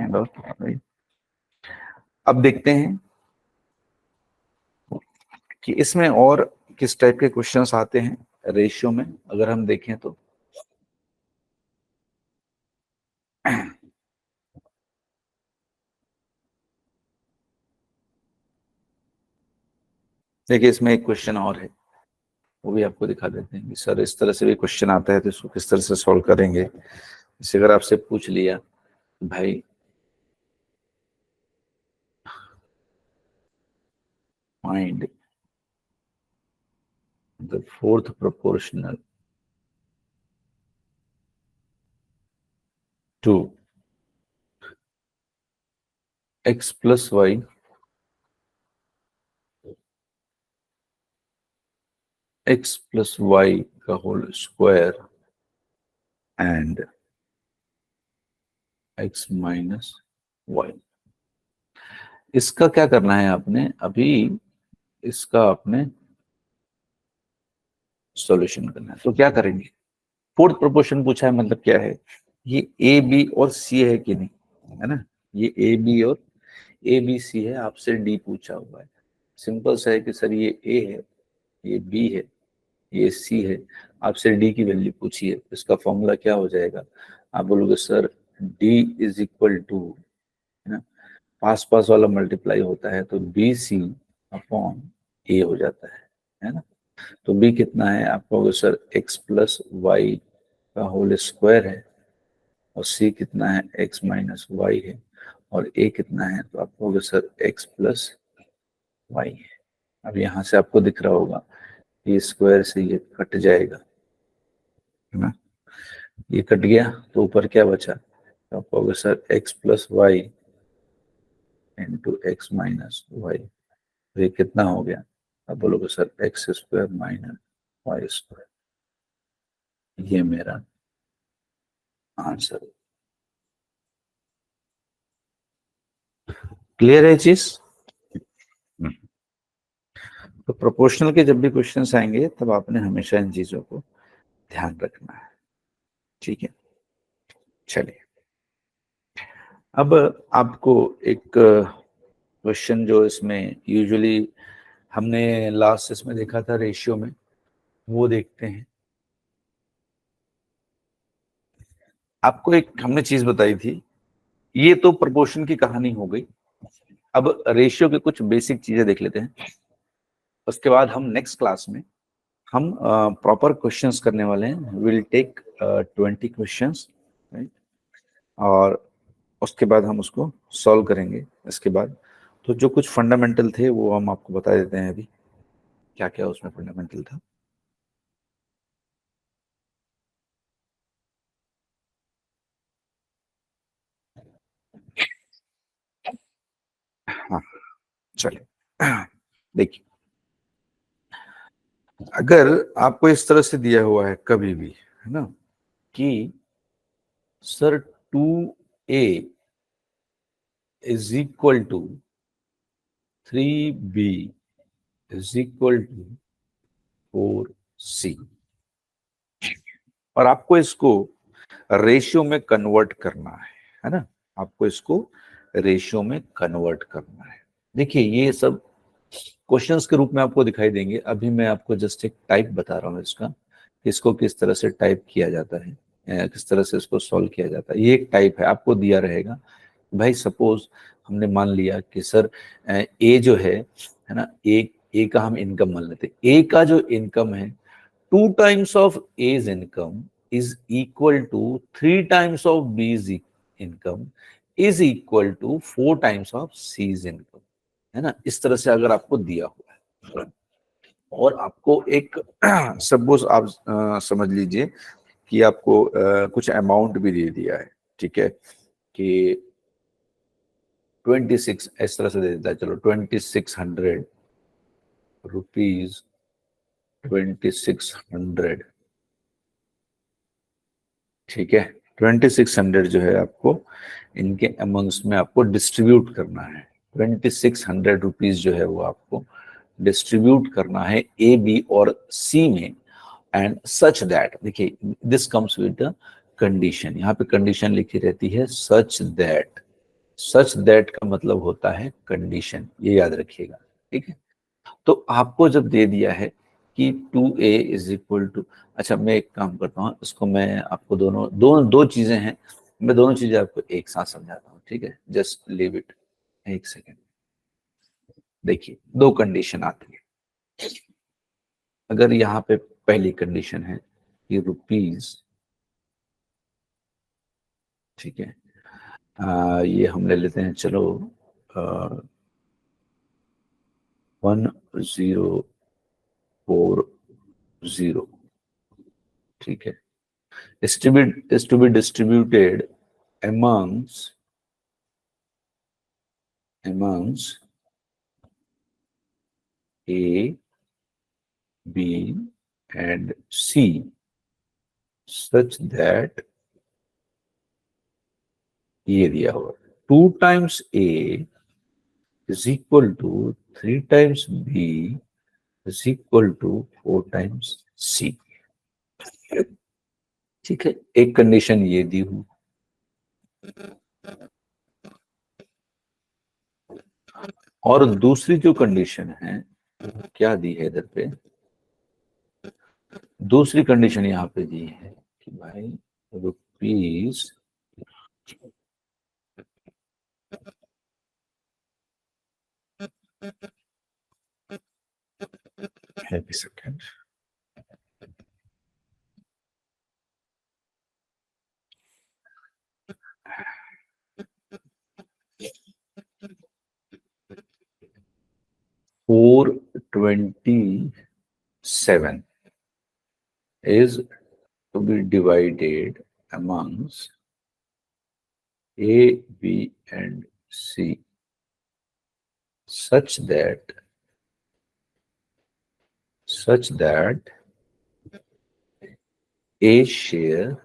अब देखते हैं कि इसमें और किस टाइप के क्वेश्चंस आते हैं रेशियो में, अगर हम देखें तो। देखिए इसमें एक क्वेश्चन और है, वो भी आपको दिखा देते हैं कि सर इस तरह से भी क्वेश्चन आता है तो इसको किस तरह से सॉल्व करेंगे। जैसे अगर आपसे पूछ लिया भाई, find the fourth proportional to x+y x+y का होल स्क्वायर एंड x-y। इसका क्या करना है आपने, अभी इसका आपने सॉल्यूशन करना है। तो क्या करेंगे, फोर्थ प्रोपोर्शन पूछा है, मतलब क्या है, ये ए बी और सी है कि नहीं, है ना, ये ए बी और ए बी सी है, आपसे डी पूछा हुआ है। सिंपल सा है कि सर ये ए है, ये बी है, ये सी है, आपसे डी की वैल्यू पूछी है, इसका फॉर्मूला क्या हो जाएगा, आप बोलोगे sir d is equal to, है ना, पास पास वाला मल्टीप्लाई होता है तो बी सी अपॉन ए हो जाता है ना। तो बी कितना है, आप कहोगे सर एक्स प्लस वाई का होल स्क्वायर है, और सी कितना है, एक्स माइनस वाई है, और ए कितना है, तो आप कहोगे सर एक्स प्लस वाई है। अब यहाँ से आपको दिख रहा होगा ये स्क्वायर से ये कट जाएगा, है ना, ये कट गया तो ऊपर क्या बचा, तो आप कहोगे sir x plus y into x minus y, तो ये कितना हो गया, आप बोलोगे sir x square minus y square, ये मेरा आंसर। क्लियर है चीज। तो प्रोपोर्शनल के जब भी क्वेश्चंस आएंगे तब आपने हमेशा इन चीजों को ध्यान रखना है, ठीक है। चलिए, अब आपको एक क्वेश्चन जो इसमें यूजुअली हमने लास्ट इसमें देखा था रेशियो में, वो देखते हैं। आपको एक हमने चीज बताई थी, ये तो प्रोपोर्शन की कहानी हो गई, अब रेशियो के कुछ बेसिक चीजें देख लेते हैं। उसके बाद हम नेक्स्ट क्लास में हम प्रॉपर क्वेश्चंस करने वाले हैं, विल टेक 20 क्वेश्चंस, राइट, और उसके बाद हम उसको सॉल्व करेंगे। इसके बाद तो जो कुछ फंडामेंटल थे वो हम आपको बता देते हैं अभी, क्या क्या उसमें फंडामेंटल था। हाँ, चलिए देखिए, अगर आपको इस तरह से दिया हुआ है कभी भी, है ना, कि sir 2a is equal to 3b is equal to 4c, और आपको इसको रेशियो में कन्वर्ट करना है ना, आपको इसको रेशियो में कन्वर्ट करना है। देखिए ये सब क्वेश्चंस के रूप में आपको दिखाई देंगे, अभी मैं आपको जस्ट एक टाइप बता रहा हूँ इसका, इसको किस तरह से टाइप किया जाता है, किस तरह से इसको सॉल्व किया जाता है। ये एक टाइप है, आपको दिया रहेगा भाई, सपोज हमने मान लिया कि सर ए जो है ना, ए का हम इनकम मान लेते हैं, ए का जो इनकम है 2 times of A's income is equal to 3 times of B's income is equal to 4 times of C's income, है ना। इस तरह से अगर आपको दिया हुआ है और आपको एक सपोज आप समझ लीजिए कि आपको कुछ अमाउंट भी दे दिया है, ठीक है, कि 26 इस तरह से दे देता है, चलो 2600 रुपीज, 2600, ठीक है, 2600 जो है आपको इनके अमंग्स में आपको डिस्ट्रीब्यूट करना है। 2600 रुपीज जो है वो आपको डिस्ट्रीब्यूट करना है ए बी और सी में, एंड सच दैट, देखिए this comes with the condition, यहाँ पे कंडीशन लिखी रहती है सच दैट, सच दैट का मतलब होता है कंडीशन, ये याद रखिएगा, ठीक है। तो आपको जब दे दिया है कि 2a इज इक्वल टू, अच्छा मैं एक काम करता हूँ, इसको मैं आपको दोनों दो चीजें हैं, मैं दोनों चीजें आपको एक साथ समझाता हूँ, ठीक है, जस्ट लीव इट, एक सेकेंड। देखिए दो कंडीशन आती है, अगर यहाँ पे पहली कंडीशन है कि रुपीज, ठीक है, ये हम ले लेते हैं, चलो 1040, ठीक है, is to be distributed amongst A, B and C such that, ये दिया हुआ 2 times A is equal to 3 times B is equal to 4 times सी। ठीक है, एक कंडीशन ये दी हुई, और दूसरी जो कंडीशन है क्या दी है इधर पे, दूसरी कंडीशन यहाँ पे दी है कि भाई rupees second 427 is to be divided amongst A, B, and C such that A share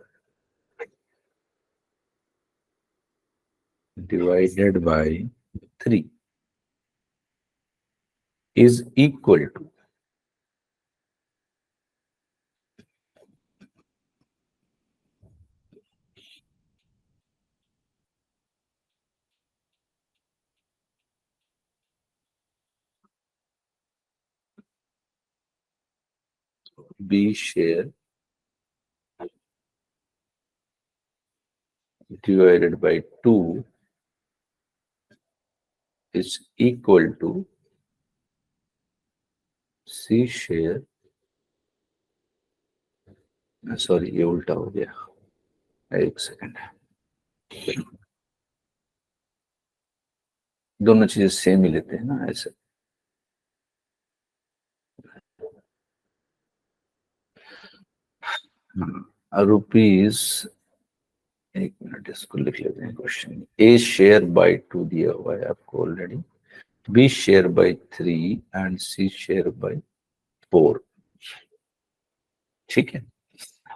divided by 3 is equal to B share divided by 2 is equal to C share, sorry ये उल्टा हो गया, एक सेकंड, दोनों चीजें same ही लेते हैं ना ऐसे। रुपीज, एक मिनट इसको लिख लेते हैं क्वेश्चन। ए शेयर बाय 2 दिया हुआ है आपको already, b share by 3 and c share by 4। ठीक है,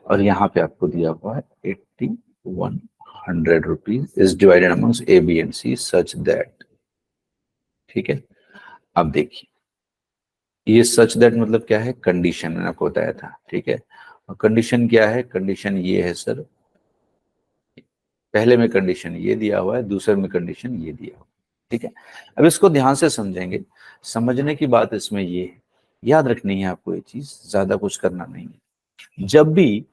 और यहाँ पे आपको दिया हुआ है 8100 rupees is divided amongst a b and c such that. ठीक है, अब देखिए ये सच दैट मतलब क्या है, कंडीशन मैंने आपको बताया था। ठीक है, और कंडीशन क्या है, कंडीशन ये है सर, पहले में कंडीशन ये दिया हुआ है, दूसरे में कंडीशन ये दिया हुआ है। ठीक है, अब इसको ध्यान से समझेंगे, समझने की बात इसमें ये है, याद रखनी है आपको ये चीज, ज्यादा कुछ करना नहीं है। जब भी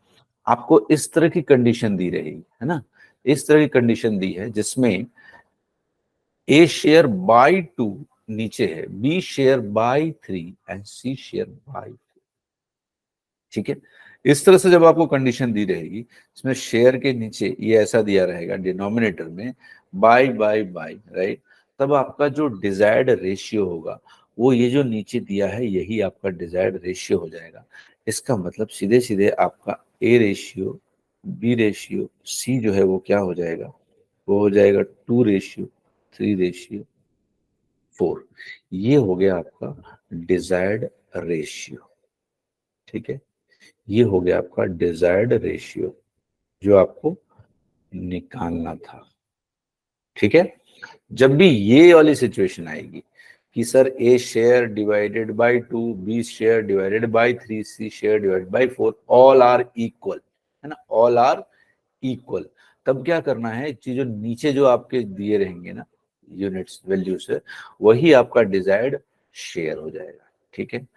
आपको इस तरह की कंडीशन दी रहेगी, है ना, इस तरह की कंडीशन दी है जिसमें ए शेयर बाय 2 नीचे है, b share by 3 and c share by 4। ठीक है, इस तरह से जब आपको कंडीशन दी रहेगी, इसमें शेयर के नीचे ये ऐसा दिया रहेगा डिनोमिनेटर में बाय बाय बाय, राइट, तब आपका जो डिजायर्ड रेशियो होगा वो ये जो नीचे दिया है यही आपका डिजायर्ड रेशियो हो जाएगा। इसका मतलब सीधे सीधे आपका ए रेशियो, बी रेशियो, सी जो है वो क्या हो जाएगा, वो हो जाएगा 2:3:4। ये हो गया आपका डिजायर्ड रेशियो। ठीक है, ये हो गया आपका डिजायर्ड रेशियो जो आपको निकालना था। ठीक है, जब भी ये वाली सिचुएशन आएगी कि sir a share divided by 2, b share divided by 3, c share divided by 4, all are equal, है ना, ऑल आर इक्वल, तब क्या करना है, चीजों नीचे जो आपके दिए रहेंगे ना यूनिट्स वैल्यू से, वही आपका डिजायर्ड शेयर हो जाएगा। ठीक है,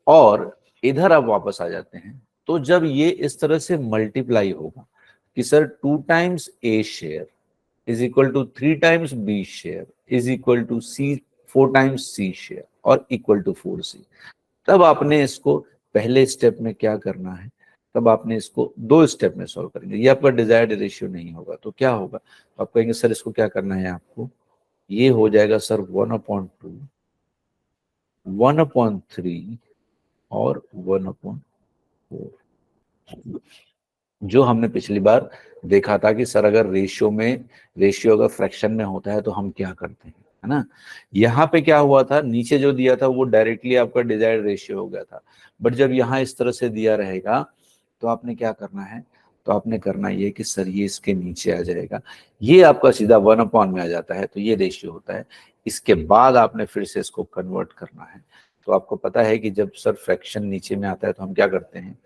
और इधर आप वापस आ जाते हैं, तो जब ये इस तरह से मल्टीप्लाई होगा कि sir 2 times a share is equal to 3 times b share is equal to c 4 times c share are equal to 4C, तब आपने इसको पहले स्टेप में क्या करना है, तब आपने इसको 2 स्टेप में सॉल्व करेंगे। ये आपका डिजायर्ड रेशियो नहीं होगा तो क्या होगा, तो आप कहेंगे सर इसको क्या करना है आपको, ये हो जाएगा सर 1/2, 1/3 और 1/4, जो हमने पिछली बार देखा था कि सर अगर रेशियो अगर फ्रैक्शन में होता है तो हम क्या करते हैं, है ना। यहाँ पे क्या हुआ था, नीचे जो दिया था वो डायरेक्टली आपका डिजायर्ड रेशियो हो गया था, बट जब यहाँ इस तरह से दिया रहेगा तो आपने क्या करना है, तो आपने करना ये कि सर ये इसके नीचे आ जाएगा, ये आपका सीधा 1/, में आ जाता है, तो ये रेशियो होता है। इसके बाद आपने फिर से इसको कन्वर्ट करना है। तो आपको पता है कि जब सर फ्रैक्शन नीचे में आता है तो हम क्या करते हैं,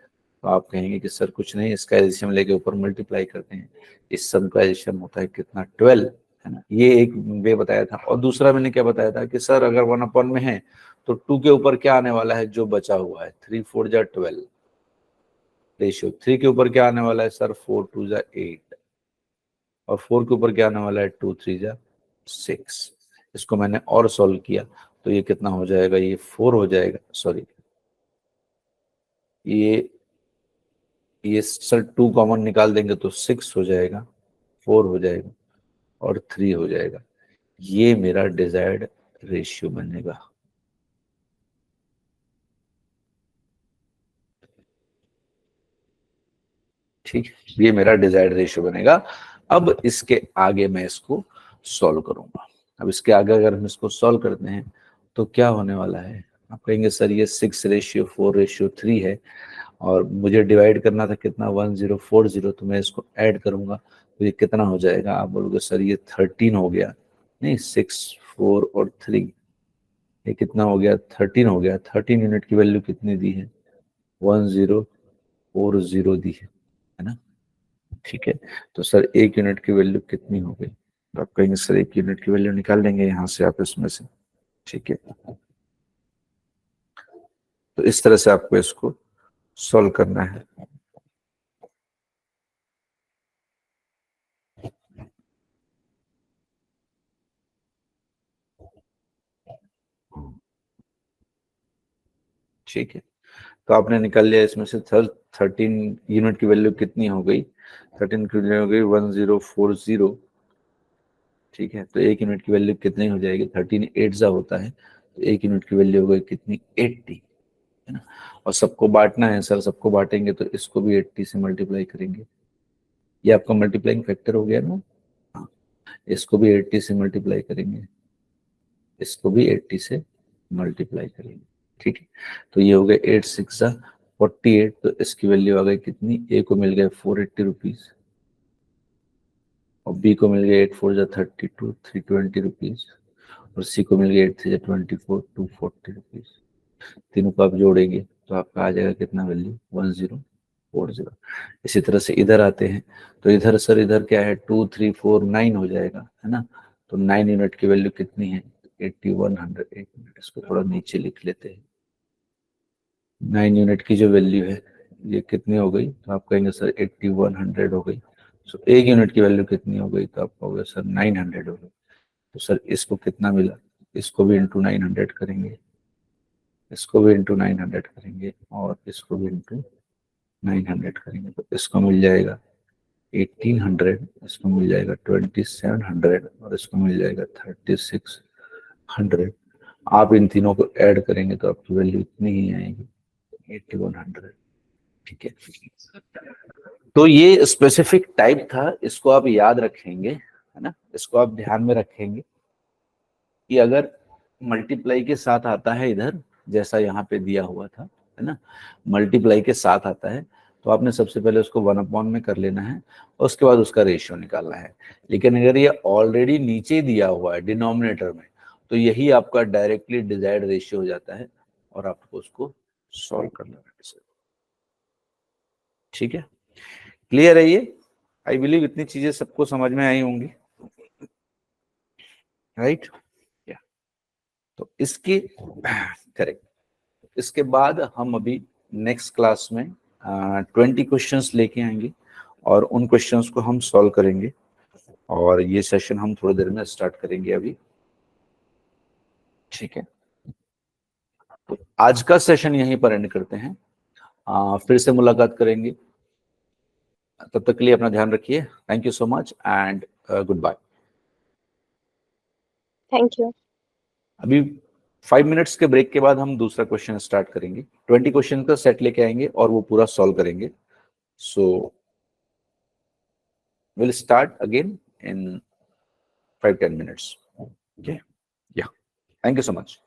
तो आप कहेंगे कि सर कुछ नहीं, इसका एलसीएम लेके ऊपर मल्टीप्लाई करते हैं, इस सम का एलसीएम होता है कितना 12, है ना। ये एक वे बताया था। और दूसरा मैंने क्या बताया था कि सर अगर 1 में है तो 2 के ऊपर क्या आने वाला है जो बचा हुआ है, 3 4 जा 12 रेशियो। 3 के ऊपर क्या आने वाला है सर, 4 2 जा 8, और 4 के ऊपर क्या आने वाला है, 2 3 जा 6। इसको मैंने और सॉल्व किया तो ये कितना हो जाएगा, ये 4 हो जाएगा, सॉरी ये सर 2 कॉमन निकाल देंगे तो 6 हो जाएगा, 4 हो जाएगा और 3 हो जाएगा। ये मेरा डिजायर्ड रेशियो बनेगा। ठीक, ये मेरा डिजायर्ड रेशियो बनेगा। अब इसके आगे मैं इसको सॉल्व करूंगा। अब इसके आगे अगर हम इसको सॉल्व करते हैं तो क्या होने वाला है, आप कहेंगे सर ये 6:4:3 है और मुझे डिवाइड करना था कितना, 1040, तो मैं इसको ऐड करूंगा तो ये कितना हो जाएगा, आप बोलोगे सर ये 13 हो गया। नहीं, 6 4 और 3, ये कितना हो गया, 13 हो गया। 13 यूनिट की वैल्यू कितनी दी है, 1040 दी है ना। ठीक है, तो सर 1 यूनिट की वैल्यू कितनी हो गई, तो आप कहेंगे सर 1 यूनिट की वैल्यू निकाल लेंगे यहाँ से आप इसमें से। ठीक है, तो इस तरह से आपको इसको सॉल्व करना है। ठीक है, तो आपने निकाल लिया इसमें से 13 यूनिट की वैल्यू कितनी हो गई, 13 की वैल्यू हो गई 1040। ठीक है, तो 1 यूनिट की वैल्यू कितनी हो जाएगी, 13 8 जा होता है, तो 1 यूनिट की वैल्यू हो गई कितनी, 80, है ना। और सबको बांटना है सर, सबको बांटेंगे तो इसको भी 80 से मल्टीप्लाई करेंगे, ये आपका मल्टीप्लाइंग फैक्टर हो गया ना। हाँ, इसको भी 80 से मल्टीप्लाई करेंगे, इसको भी 80 से मल्टीप्लाई करेंगे। ठीक है, तो ये हो गया 8 6 जा 48, तो इसकी वैल्यू आ गई कितनी, ए को मिल गया 480 रुपीज और बी को मिल गया 8 4 जा 32 320 रुपीज और सी को मिल गया 8 3 जा 24 240 रुपीज। तीनों को आप जोड़ेंगे तो आपका आ जाएगा कितना वैल्यू, 1040। इसी तरह से इधर आते हैं तो इधर सर इधर क्या है, 2 3 4 9 हो जाएगा, है ना। तो 9 यूनिट की वैल्यू कितनी है, 8100। एक मिनट, इसको थोड़ा नीचे लिख लेते हैं। 9 यूनिट की जो वैल्यू है ये कितनी हो गई, तो आप कहेंगे सर 8100 हो गई। सो 1 यूनिट की वैल्यू कितनी हो गई, तो आप कहोगे सर 900 हो गई। तो सर इसको कितना मिला, इसको भी इंटू 900 करेंगे, इसको भी इंटू 900 करेंगे और इसको भी इंटू 900 करेंगे, तो इसको मिल जाएगा 1800, इसको मिल जाएगा 2700 और इसको मिल जाएगा 3600। आप इन तीनों को ऐड करेंगे तो आपकी वैल्यू इतनी ही आएगी, 8100। ठीक है, तो ये स्पेसिफिक टाइप था, इसको आप याद रखेंगे, है ना। इसको आप ध्यान में रखेंगे कि अगर मल्टीप्लाई के साथ आता है इधर, जैसा यहाँ पे दिया हुआ था, है ना, मल्टीप्लाई के साथ आता है तो आपने सबसे पहले उसको 1 में कर लेना है और उसके बाद उसका रेशियो निकालना है। लेकिन अगर ये ऑलरेडी नीचे दिया हुआ है डिनोमिनेटर में तो यही आपका डायरेक्टली डिजायर्ड रेशियो हो जाता है और आपको उसको सॉल्व करना है। ठीक है, क्लियर है ये, आई बिलीव इतनी चीजें सबको समझ में आई होंगी, राइट। या तो इसके करेक्ट, इसके बाद हम अभी नेक्स्ट क्लास में 20 क्वेश्चंस लेके आएंगे और उन क्वेश्चंस को हम सॉल्व करेंगे और ये सेशन हम थोड़ी देर में स्टार्ट करेंगे अभी। ठीक है, तो आज का सेशन यहीं पर एंड करते हैं, फिर से मुलाकात करेंगे। तब तक के लिए अपना ध्यान रखिए। Thank you so much and goodbye. Thank you. अभी 5 मिनट्स के ब्रेक के बाद हम दूसरा क्वेश्चन स्टार्ट करेंगे। 20 क्वेश्चन का सेट लेके आएंगे और वो पूरा सॉल्व करेंगे। So will start again in 5-10 minutes. Okay, yeah, thank you so much.